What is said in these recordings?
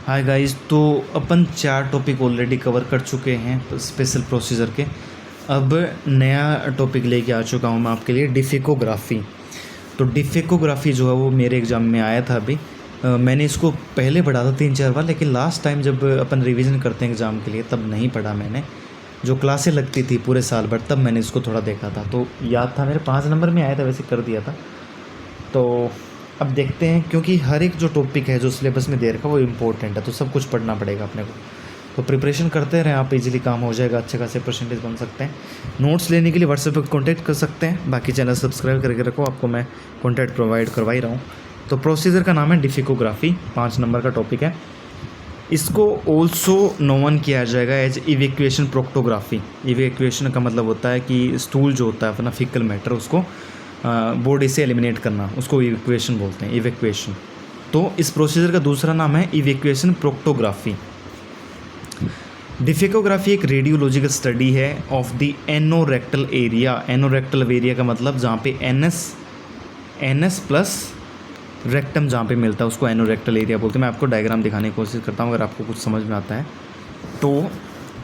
Hi guys, तो अपन 4 topic already cover कर चुके हैं स्पेशल प्रोसीजर के। अब नया टॉपिक लेके आ चुका हूँ मैं आपके लिए, डिफिकोग्राफी। तो डिफिकोग्राफी जो है वो मेरे एग्ज़ाम में आया था अभी। मैंने इसको पहले पढ़ा था 3-4 बार, लेकिन लास्ट टाइम जब अपन रिवीजन करते हैं एग्ज़ाम के लिए तब नहीं पढ़ा मैंने। जो क्लासें लगती थी पूरे साल भर तब मैंने इसको थोड़ा देखा था, तो याद था मेरे 5 नंबर में आया था, वैसे कर दिया था। तो अब देखते हैं, क्योंकि हर एक जो टॉपिक है जो सिलेबस में दे रखा है वो इम्पोर्टेंट है, तो सब कुछ पढ़ना पड़ेगा अपने को। तो प्रिपरेशन करते रहें आप, इजीली काम हो जाएगा, अच्छे खासे परसेंटेज बन सकते हैं। नोट्स लेने के लिए व्हाट्सएप पर कॉन्टैक्ट कर सकते हैं, बाकी चैनल सब्सक्राइब करके रखो, आपको मैं कॉन्टैक्ट प्रोवाइड करवा ही रहा हूँ। तो प्रोसीजर का नाम है डिफिकोग्राफी, 5 नंबर का टॉपिक है। इसको ऑल्सो नोन किया जाएगा एज इवैक्यूएशन प्रोक्टोग्राफी। इवैक्यूएशन का मतलब होता है कि स्टूल जो होता है अपना फीकल मैटर, उसको बॉडी से एलिमिनेट करना, उसको इवैक्यूएशन बोलते हैं, इवैक्यूएशन। तो इस प्रोसीजर का दूसरा नाम है इवैक्यूएशन प्रोक्टोग्राफी। डिफिकोग्राफी एक रेडियोलॉजिकल स्टडी है of the anorectal area. Anorectal area का मतलब जहाँ पे एनएस प्लस रेक्टम जहाँ पे मिलता है उसको एनोरेक्टल एरिया बोलते हैं। मैं आपको डायग्राम दिखाने की कोशिश करता हूँ अगर आपको कुछ समझ में आता है। तो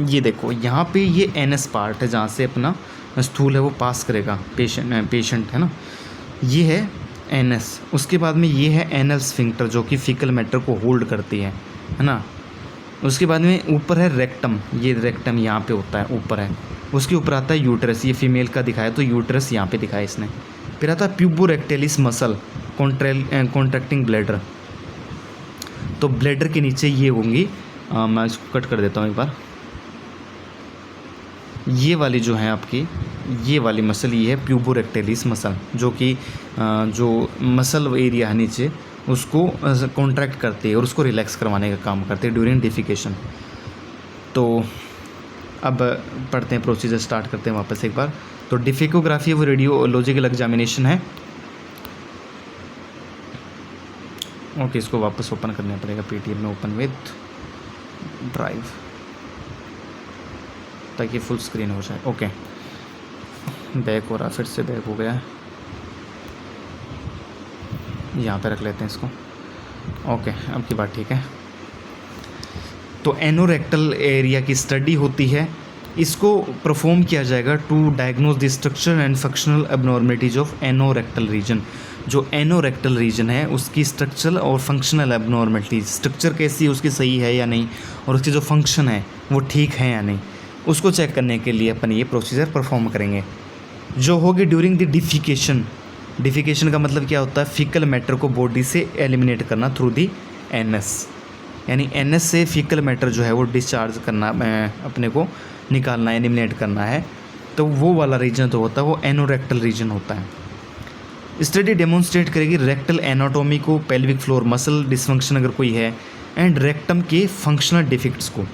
ये देखो, यहाँ पे ये एनएस पार्ट है जहाँ से अपना स्थूल है वो पास करेगा, पेशेंट है ना, ये है एनएस। उसके बाद में ये है एनल स्फिंक्टर जो कि फीकल मैटर को होल्ड करती है ना। उसके बाद में ऊपर है रेक्टम, ये रेक्टम यहाँ पे होता है, ऊपर है। उसके ऊपर आता है यूट्रस, ये फीमेल का दिखाया तो यूट्रस यहाँ पे दिखाया इसने। फिर आता है प्यूबोरेक्टेलिस मसल कॉन्ट्रैक्टिंग ब्लैडर। तो ब्लैडर के नीचे ये होंगी, मैं इसको कट कर देता हूँ एक बार। ये वाली जो है आपकी, ये वाली मसल ये है प्यूबोरेक्टेलिस मसल, जो कि जो मसल एरिया है नीचे उसको कॉन्ट्रैक्ट करती है और उसको रिलैक्स करवाने का काम करती है ड्यूरिंग डिफिकेशन। तो अब पढ़ते हैं, प्रोसीजर स्टार्ट करते हैं वापस एक बार। तो डिफिकोग्राफी वो रेडियोलॉजिकल एग्जामिनेशन है। ओके, इसको वापस ओपन करना पड़ेगा पीटीएम में, ओपन विद ड्राइव, ताकि फुल स्क्रीन हो जाए। ओके, बैक हो रहा, फिर से बैक हो गया है, यहाँ पे रख लेते हैं इसको। ओके, अब की बात ठीक है। तो एनोरेक्टल एरिया की स्टडी होती है, इसको परफॉर्म किया जाएगा to diagnose the structure and functional abnormalities of anorectal region. जो एनोरेक्टल रीजन है उसकी स्ट्रक्चरल और फंक्शनल एबनॉर्मलिटीज, स्ट्रक्चर कैसी है उसकी, सही है या नहीं, और उसकी जो फंक्शन है वो ठीक है या नहीं, उसको चेक करने के लिए अपन ये प्रोसीजर परफॉर्म करेंगे, जो होगी ड्यूरिंग द डिफिकेशन। डिफिकेशन का मतलब क्या होता है, फीकल मैटर को बॉडी से एलिमिनेट करना थ्रू दी एनएस, यानी एनएस से फीकल मैटर जो है वो डिस्चार्ज करना, अपने को निकालना, एलिमिनेट करना है। तो वो वाला रीजन तो होता है वो एनोरेक्टल रीजन होता है। स्टडी डेमोन्स्ट्रेट करेगी रेक्टल एनाटॉमी को, पेल्विक फ्लोर मसल डिसफंक्शन अगर कोई है, एंड रेक्टम के फंक्शनल डिफेक्ट्स को।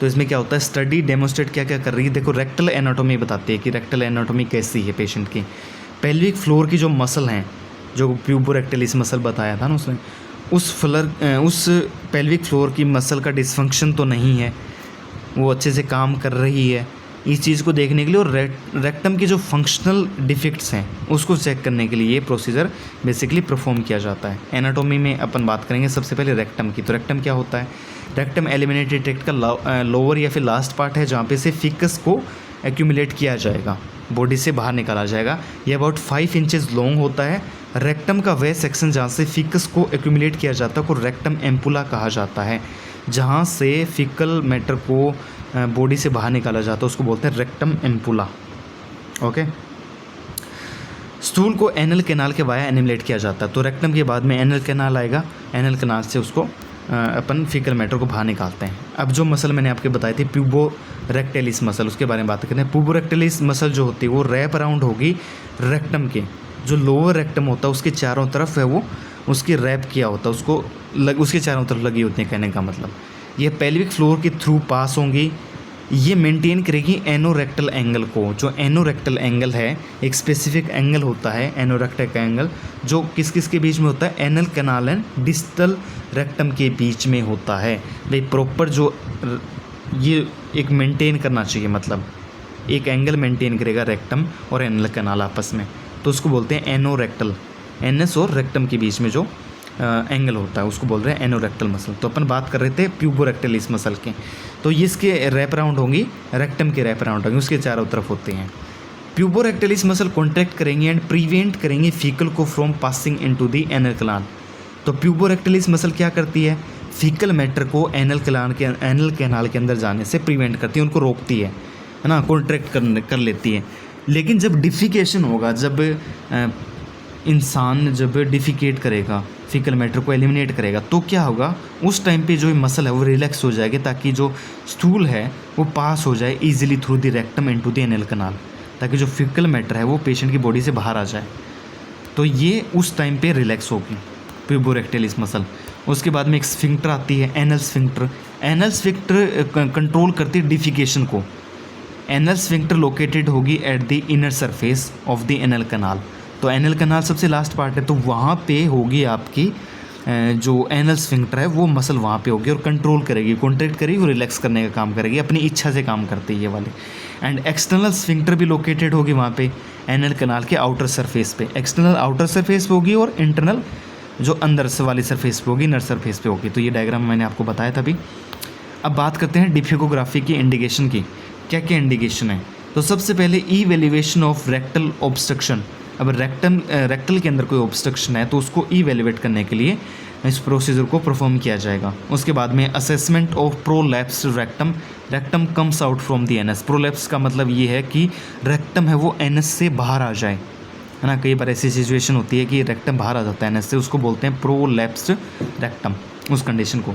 तो इसमें क्या होता है, स्टडी डेमोन्स्ट्रेट क्या क्या कर रही है, देखो रेक्टल एनाटॉमी बताती है कि रेक्टल एनाटॉमी कैसी है पेशेंट की। पेल्विक फ्लोर की जो मसल हैं, जो प्यूबोरेक्टेलिस मसल बताया था ना उसने, उस पेल्विक फ्लोर की मसल का डिसफंक्शन तो नहीं है, वो अच्छे से काम कर रही है, इस चीज़ को देखने के लिए, और रेक्टम की जो फंक्शनल डिफेक्ट्स हैं उसको चेक करने के लिए ये प्रोसीजर बेसिकली परफॉर्म किया जाता है। एनाटॉमी में अपन बात करेंगे सबसे पहले रेक्टम की। तो रेक्टम क्या होता है, रेक्टम एलिमिनेटरी ट्रैक्ट का लोअर या फिर लास्ट पार्ट है जहाँ पे से फिकस को एक्यूमुलेट किया जाएगा, बॉडी से बाहर निकाला जाएगा। ये अबाउट 5 इंचेस लॉन्ग होता है। रेक्टम का वह सेक्शन जहाँ से फिकस को एक्यूमुलेट किया जाता है को रेक्टम एम्पुला कहा जाता है। जहाँ से फिकल मैटर को बॉडी से बाहर निकाला जाता है उसको बोलते हैं रेक्टम एम्पुला। ओके, स्टूल को एनल कैनाल के वाया एनिमुलेट किया जाता है। तो रेक्टम के बाद में एनल कैनाल आएगा, एनल कैनाल से उसको अपन फीकल मैटर को बाहर निकालते हैं। अब जो मसल मैंने आपके बताई थी प्यूबोरेक्टेलिस मसल, उसके बारे में बात करते हैं। प्यूबोरेक्टेलिस मसल जो होती है वो रैप अराउंड होगी रेक्टम के, जो लोअर रेक्टम होता है उसके चारों तरफ है वो उसकी रैप किया होता है, उसके चारों तरफ लगी होती है, कहने का मतलब। ये पेल्विक फ्लोर के थ्रू पास होंगी, ये मेंटेन करेगी एनोरेक्टल एंगल को। जो एनोरेक्टल एंगल है एक स्पेसिफिक एंगल होता है, एनोरेक्टल एंगल, जो किस किस के बीच में होता है, anal canal and distal rectum के बीच में होता है। भाई प्रॉपर जो ये एक मेंटेन करना चाहिए, मतलब एक एंगल मेंटेन करेगा रेक्टम और एनल कैनाल आपस में, तो उसको बोलते हैं एनोरेक्टल। एनएस और रेक्टम के बीच में जो एंगल होता है, उसको बोल रहे हैं एनोरेक्टल मसल। तो अपन बात कर रहे थे प्यूबोरेक्टलिस मसल के, तो ये इसके रैप अराउंड होंगी, रेक्टम के रैप अराउंड होंगी, उसके चारों तरफ होते हैं। प्यूबोरेक्टलिस मसल कॉन्ट्रैक्ट करेंगे एंड प्रिवेंट करेंगे फीकल को from passing into the anal canal. तो प्यूबोरेक्टलिस मसल क्या करती है, फीकल मैटर को एनल कैनाल के अंदर जाने से प्रिवेंट करती है, उनको रोकती है ना, कॉन्ट्रैक्ट कर लेती है। लेकिन जब डिफिकेशन होगा, जब इंसान जब डिफिकेट करेगा, फीकल मैटर को एलिमिनेट करेगा, तो क्या होगा, उस टाइम पे जो मसल है वो रिलैक्स हो जाएगी, ताकि जो स्टूल है वो पास हो जाए easily through the rectum into the anal canal, ताकि जो फीकल मैटर है वो पेशेंट की बॉडी से बाहर आ जाए। तो ये उस टाइम पे रिलैक्स होगी प्यूबोरेक्टलिस मसल। उसके बाद में एक स्फिंक्टर आती है, anal sphincter. Anal sphincter control करती है डिफिकेशन को। एनल स्फिंक्टर लोकेटेड होगी at the inner surface of the anal canal. तो एनल कैनाल सबसे लास्ट पार्ट है, तो वहाँ पे होगी आपकी जो एनल स्फिंक्टर है वो मसल वहाँ पे होगी और कंट्रोल करेगी, कॉन्ट्रैक्ट करेगी और रिलैक्स करने का काम करेगी, अपनी इच्छा से काम करती है ये वाली। एंड एक्सटर्नल स्फिंक्टर भी लोकेटेड होगी वहाँ पे एनल कैनाल के आउटर सरफेस पे। एक्सटर्नल आउटर सरफेस पे होगी और इंटरनल जो अंदर से वाली सरफेस पे होगी, इनर सरफेस पे होगी। तो ये डायग्राम मैंने आपको बताया था अभी। अब बात करते हैं डिफिकोग्राफी की इंडिकेशन की, क्या क्या इंडिकेशन है। तो सबसे पहले इवेल्युएशन ऑफ रेक्टल ऑब्स्ट्रक्शन। अब रेक्टल के अंदर कोई ऑब्स्ट्रक्शन है तो उसको इवेल्युएट करने के लिए इस प्रोसीजर को परफॉर्म किया जाएगा। उसके बाद में assessment of prolapsed rectum. Rectum comes out from the anus. Prolapse का मतलब ये है कि रेक्टम है वो एनस से बाहर आ जाए, है ना। कई बार ऐसी सिचुएशन होती है कि रेक्टम बाहर आ जाता है एनस से, उसको बोलते हैं प्रोलैप्स्ड रेक्टम, उस कंडीशन को।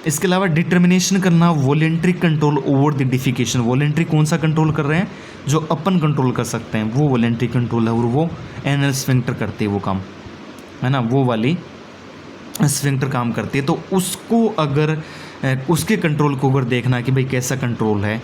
इसके अलावा डिटर्मिनेशन करना voluntary control over the defecation. Voluntary कौन सा कंट्रोल कर रहे हैं, जो अपन कंट्रोल कर सकते हैं वो वॉलेंट्री कंट्रोल है, और वो एनल स्फिंक्टर करती है वो काम, है ना, वो वाली स्फिंक्टर काम करती है। तो उसको अगर उसके कंट्रोल को अगर देखना कि भाई कैसा कंट्रोल है,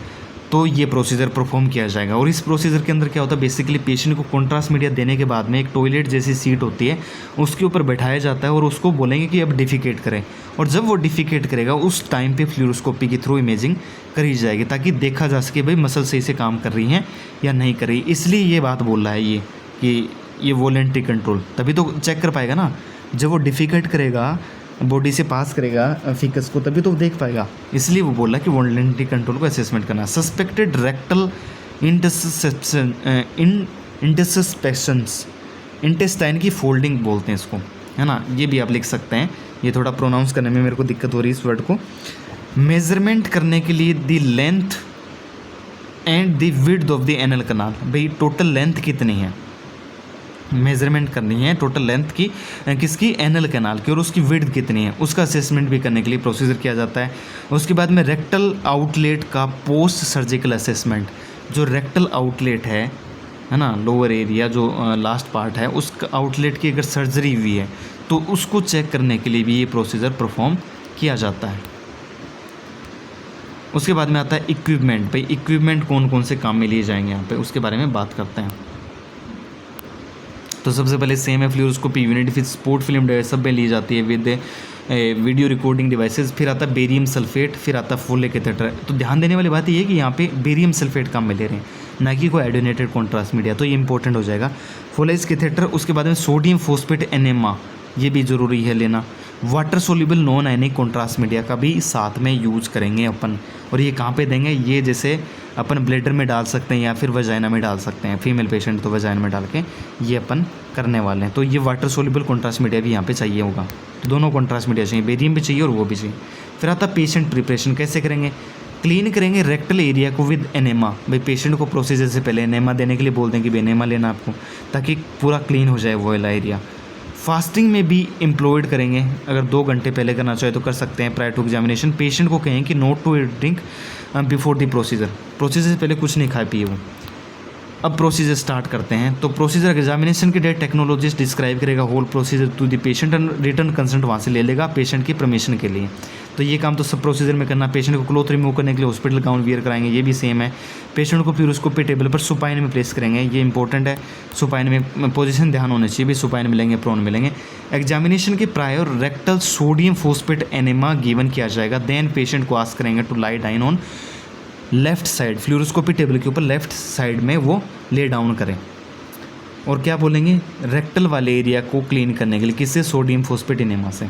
तो ये प्रोसीजर परफॉर्म किया जाएगा। और इस प्रोसीजर के अंदर क्या होता है, बेसिकली पेशेंट को कॉन्ट्रास्ट मीडिया देने के बाद में एक टॉयलेट जैसी सीट होती है, उसके ऊपर बैठाया जाता है और उसको बोलेंगे कि अब डिफिकेट करें। और जब वो डिफिकेट करेगा उस टाइम पे फ्लूरोस्कोपी के थ्रू इमेजिंग करी जाएगी, ताकि देखा जा सके भाई मसल सही से काम कर रही हैं या नहीं कर रही। इसलिए ये बात बोल रहा है ये कि ये वॉलेंट्री कंट्रोल, तभी तो चेक कर पाएगा ना। जब वो डिफिकेट करेगा, बॉडी से पास करेगा फिकस को, तभी तो देख पाएगा। इसलिए वो बोला कि वॉलेंट्री कंट्रोल को असेसमेंट करना। सस्पेक्टेड रेक्टल इंटरसस्पेक्शंस, इंटेस्टाइन की फोल्डिंग बोलते हैं इसको, है ना। ये भी आप लिख सकते हैं, ये थोड़ा प्रोनाउंस करने में मेरे को दिक्कत हो रही है इस वर्ड को। मेजरमेंट करने के लिए the length and the width of the anal canal. भाई टोटल लेंथ कितनी है, मेजरमेंट करनी है टोटल लेंथ की, किसकी, एनल कैनाल की, और उसकी विड्थ कितनी है उसका असेसमेंट भी करने के लिए प्रोसीजर किया जाता है। उसके बाद में रेक्टल आउटलेट का पोस्ट सर्जिकल असेसमेंट। जो रेक्टल आउटलेट है ना, लोअर एरिया जो लास्ट पार्ट है, उस आउटलेट की अगर सर्जरी हुई है तो उसको चेक करने के लिए भी ये प्रोसीजर परफॉर्म किया जाता है। उसके बाद में आता है इक्विपमेंट। भाई इक्विपमेंट कौन कौन से काम में लिए जाएंगे यहाँ पे, उसके बारे में बात करते हैं। तो सबसे पहले सेम है फ्लूरोस्कोपी यूनिट, फिर स्पोर्ट फिल्म डिवाइस सब में ली जाती है विद वीडियो रिकॉर्डिंग डिवाइसेस। फिर आता है बेरियम सल्फेट, फिर आता है फोले कैथेटर। तो ध्यान देने वाली बात ये है कि यहाँ पे बेरियम सल्फेट काम में ले रहे हैं, ना कि कोई एडोनेटेड कॉन्ट्रास्ट मीडिया, तो ये इंपॉर्टेंट हो जाएगा। फोलेस कैथेटर, उसके बाद में सोडियम फॉस्फेट एनेमा, ये भी ज़रूरी है लेना। Water soluble non ionic contrast media का भी साथ में यूज करेंगे अपन। और ये कहाँ पे देंगे, ये जैसे अपन ब्लेडर में डाल सकते हैं या फिर वजाइना में डाल सकते हैं, फीमेल पेशेंट तो वजाइना में डाल के ये अपन करने वाले हैं। तो ये वाटर सोल्यूबल कॉन्ट्रास्ट मीडिया भी यहाँ पे चाहिए होगा। तो दोनों कॉन्ट्रास्ट मीडिया चाहिए, बेरियम भी चाहिए और वो भी चाहिए। फिर आता पेशेंट प्रिपरेशन, कैसे करेंगे, क्लीन करेंगे रेक्टल एरिया को विद एनेमा। भाई पेशेंट को प्रोसीजर से पहले एनेमा देने के लिए बोल दें कि एनेमा लेना आपको, ताकि पूरा क्लीन हो जाए वो वाला एरिया। फास्टिंग में भी एम्प्लॉयड करेंगे, अगर 2 घंटे पहले करना चाहे तो कर सकते हैं प्रायर टू एग्जामिनेशन। पेशेंट को कहें कि not to drink before the procedure, procedure से पहले कुछ नहीं खाए पिए वो। अब प्रोसीजर स्टार्ट करते हैं। तो प्रोसीजर एग्जामिनेशन के डेट टेक्नोलॉजिस्ट डिस्क्राइब करेगा whole procedure to the patient and written consent वहाँ से ले लेगा पेशेंट की परमिशन के लिए। तो ये काम तो सब प्रोसीजर में करना। पेशेंट को क्लोथ रिमूव करने के लिए हॉस्पिटल गाउन वियर कराएंगे, ये भी सेम है। पेशेंट को फिर उसको पे टेबल पर सुपाइन में प्लेस करेंगे, ये इंपॉर्टेंट है। सुपाइन में पोजीशन ध्यान होनी चाहिए, भी सुपाइन मिलेंगे, प्रोन मिलेंगे। एग्जामिनेशन के prior rectal sodium phosphate enema given किया जाएगा। देन पेशेंट को आस्क करेंगे to lie down on left side, fluoroscopy table के ऊपर लेफ्ट साइड में वो ले डाउन करें। और क्या बोलेंगे, रेक्टल वाले एरिया को क्लीन करने के लिए, किससे, सोडियम फॉस्फेट इनेमा से।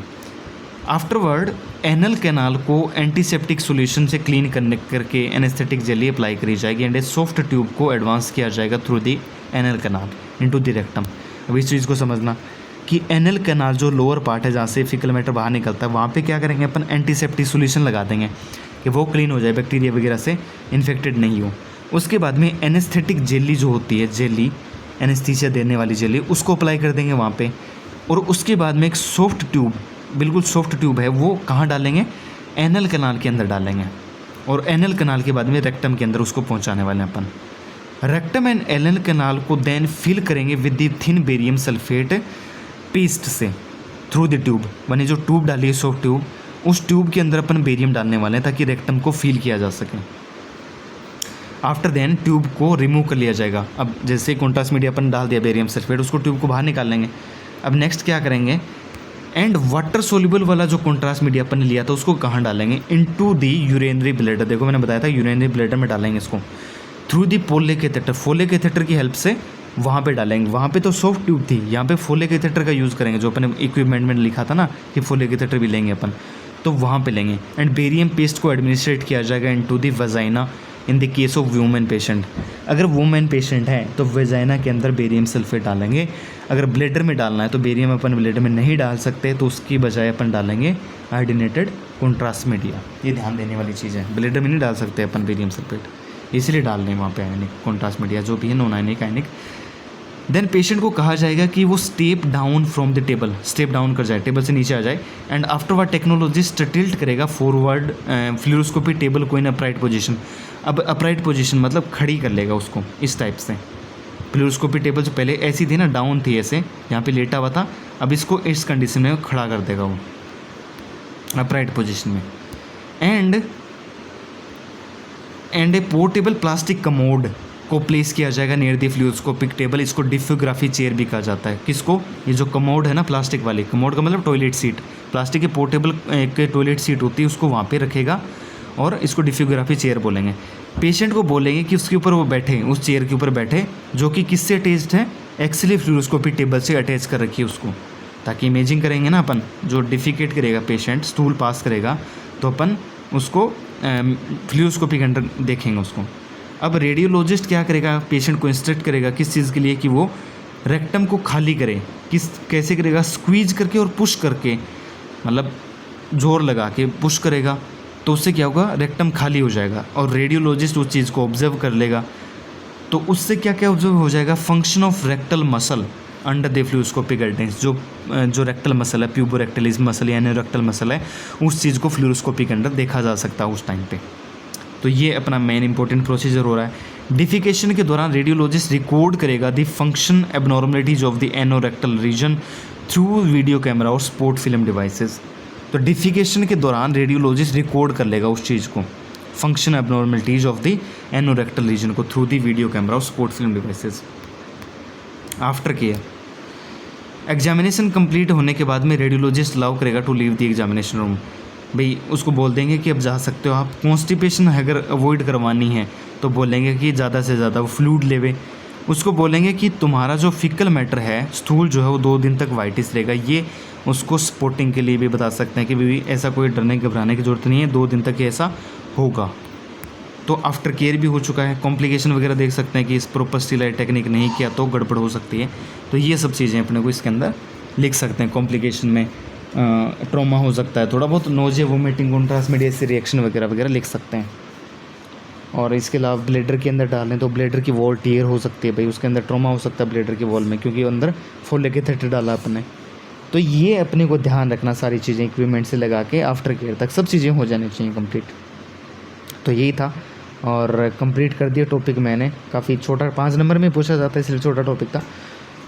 आफ्टरवर्ड एनल कैनाल को एंटीसेप्टिक सॉल्यूशन से क्लीन करके एनेस्थेटिक जेली अप्लाई करी जाएगी एंड ए सॉफ्ट ट्यूब को एडवांस किया जाएगा through the anal canal into the rectum. अब इस चीज़ को समझना कि एनल कैनाल जो लोअर पार्ट है जहाँ से फीकल मैटर बाहर निकलता है, वहाँ पे क्या करेंगे अपन, एंटीसेप्टिक सॉल्यूशन लगा देंगे कि वो क्लीन हो जाए, बैक्टीरिया वगैरह से इन्फेक्टेड नहीं हो। उसके बाद में एनेस्थेटिक जेली जो होती है, जेली एनेस्थीसिया देने वाली जेली, उसको अप्लाई कर देंगे वहाँ पे। और उसके बाद में एक सॉफ्ट ट्यूब, बिल्कुल सॉफ्ट ट्यूब है, वो कहाँ डालेंगे, एनल कैनाल के अंदर डालेंगे। और एनल कैनाल के बाद में रेक्टम के अंदर उसको पहुँचाने वाले हैं अपन। रेक्टम एंड एनल कैनाल को देन फिल करेंगे with the thin barium sulphate paste से थ्रू द ट्यूब। मैंने जो ट्यूब डाली है सॉफ्ट ट्यूब, उस ट्यूब के अंदर अपन बेरियम डालने वाले हैं ताकि रेक्टम को फील किया जा सके। आफ्टर देन ट्यूब को रिमूव कर लिया जाएगा। अब जैसे कॉन्ट्रास्ट मीडिया अपन डाल दिया बेरियम सल्फेट, उसको ट्यूब को बाहर निकाल लेंगे। अब नेक्स्ट क्या करेंगे, एंड वाटर सोल्यूबल वाला जो कॉन्ट्रास्ट मीडिया अपन ने लिया था उसको कहाँ डालेंगे, इनटू दी यूरेनरी ब्लैडर। देखो मैंने बताया था यूरेनरी ब्लैडर में डालेंगे इसको थ्रू दी फोले कैथेटर। फोले कैथेटर की हेल्प से वहाँ पे डालेंगे। वहाँ पे तो सॉफ्ट ट्यूब थी, यहाँ पे फोले कैथेटर का यूज़ करेंगे, जो अपन इक्विपमेंट में लिखा था ना कि फोले कैथेटर भी लेंगे अपन, तो वहाँ पे लेंगे। एंड बेरियम पेस्ट को एडमिनिस्ट्रेट किया जाएगा into the vagina in the case of women patient. अगर वुमेन पेशेंट है तो वेजाइना के अंदर बेरियम सल्फेट डालेंगे। अगर ब्लेडर में डालना है तो बेरियम अपन ब्लेडर में नहीं डाल सकते, तो उसकी बजाय अपन डालेंगे आयोडीनेटेड कॉन्ट्रास्ट मीडिया। ये ध्यान देने वाली चीज़ है, ब्लेडर में नहीं डाल सकते अपन बेरियम सल्फेट, इसलिए डाल लें वहाँ पे आयनिक कॉन्ट्रास्ट मीडिया जो भी है, नॉन आयनिक आयनिक। देन पेशेंट को कहा जाएगा कि वो step down from the table, step down कर जाए, टेबल से नीचे आ जाए। एंड आफ्टरवर्ड टेक्नोलॉजिस्ट टिल्ट करेगा फॉरवर्ड फ्लूरोस्कोपी टेबल को इन अपराइट पोजीशन। अब अपराइट पोजीशन मतलब खड़ी कर लेगा उसको इस टाइप से। फ्लूरोस्कोपी टेबल जो पहले ऐसी थी ना, डाउन थी ऐसे, यहाँ पे लेटा हुआ था, अब इसको इस कंडीशन में खड़ा कर देगा वो अपराइट पोजीशन में। And A portable plastic commode को प्लेस किया जाएगा नियर द फ्लूरोस्कोपिक टेबल। इसको डिफ्योग्राफी चेयर भी कहा जाता है। किसको, ये जो कमोड है ना प्लास्टिक वाली, कमोड का मतलब टॉयलेट सीट, प्लास्टिक के पोर्टेबल एक टॉयलेट सीट होती है, उसको वहाँ पे रखेगा और इसको डिफ्योग्राफी चेयर बोलेंगे। पेशेंट को बोलेंगे कि उसके ऊपर वो बैठे, उस चेयर के ऊपर बैठे, जो कि किससे अटैच्ड है, एक्सली फ्लूरोस्कोपी टेबल से अटैच कर रखी है उसको, ताकि इमेजिंग करेंगे ना अपन, जो डिफिकेट करेगा पेशेंट, स्टूल पास करेगा, तो अपन उसको फ्लूरोस्कोपी के अंदर देखेंगे उसको। अब रेडियोलॉजिस्ट क्या करेगा, पेशेंट को इंस्ट्रक्ट करेगा किस चीज़ के लिए, कि वो रेक्टम को खाली करे। कैसे करेगा, स्क्वीज करके और पुश करके, मतलब जोर लगा के पुश करेगा, तो उससे क्या होगा, रेक्टम खाली हो जाएगा। और रेडियोलॉजिस्ट उस चीज़ को ऑब्जर्व कर लेगा, तो उससे क्या क्या ऑब्जर्व हो जाएगा, function of rectal muscle under the fluoroscopic guidance. जो रेक्टल मसल है, प्यूबोरेक्टलिस मसल या रेक्टल मसल है, उस चीज़ को फ्लूरोस्कोपी के अंदर देखा जा सकता है उस टाइम पे। तो ये अपना मेन इंपॉर्टेंट प्रोसीजर हो रहा है। डिफिकेशन के दौरान रेडियोलॉजिस्ट रिकॉर्ड करेगा the function abnormalities of the anorectal region through video camera और स्पोर्ट फिल्म डिवाइसेस। तो डिफिकेशन के दौरान रेडियोलॉजिस्ट रिकॉर्ड कर लेगा उस चीज़ को, function abnormalities of the anorectal region को, थ्रू द वीडियो कैमरा और spot film devices. After care, examination complete होने के बाद में रेडियोलॉजिस्ट अलाउ करेगा to leave the examination room. भाई उसको बोल देंगे कि अब जा सकते हो आप। कॉन्स्टिपेशन अगर अवॉइड करवानी है तो बोलेंगे कि ज़्यादा से ज़्यादा वो फ्लूइड लेवे। उसको बोलेंगे कि तुम्हारा जो फिकल मैटर है, स्थूल जो है वो 2 दिन तक वाइटिस रहेगा। ये उसको सपोर्टिंग के लिए भी बता सकते हैं कि भाई ऐसा कोई डरने घबराने की ज़रूरत नहीं है, 2 दिन तक ऐसा होगा। तो आफ्टर केयर भी हो चुका है। कॉम्प्लिकेशन वगैरह देख सकते हैं कि इस प्रॉपर स्टीलाइट टेक्निक नहीं किया तो गड़बड़ हो सकती है। तो ये सब चीज़ें अपने को इसके अंदर लिख सकते हैं। कॉम्प्लिकेशन में ट्रॉमा हो सकता है, थोड़ा बहुत नोजिया, वोमिटिंग, कॉन्ट्रास्ट मीडिया से रिएक्शन वगैरह वगैरह लिख सकते हैं। और इसके अलावा ब्लेडर के अंदर डालें तो ब्लेडर की वॉल टीयर हो सकती है, भाई उसके अंदर ट्रॉमा हो सकता है ब्लेडर की वॉल में, क्योंकि अंदर फोले कैथेटर डाला अपने। तो ये अपने को ध्यान रखना, सारी चीज़ें इक्विपमेंट से लगा के आफ्टर केयर तक सब चीज़ें हो जानी चाहिए कंप्लीट। तो यही था और कंप्लीट कर दिया टॉपिक मैंने। काफ़ी छोटा, 5 नंबर में पूछा जाता है इसलिए छोटा टॉपिक था।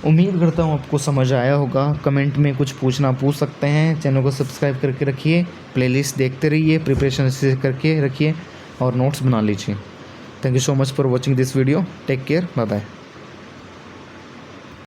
उम्मीद करता हूँ आपको समझ आया होगा। कमेंट में कुछ पूछना पूछ सकते हैं। चैनल को सब्सक्राइब करके रखिए, प्लेलिस्ट देखते रहिए, प्रिपरेशन से करके रखिए और नोट्स बना लीजिए। Thank you so much for watching this video. Take care, bye bye.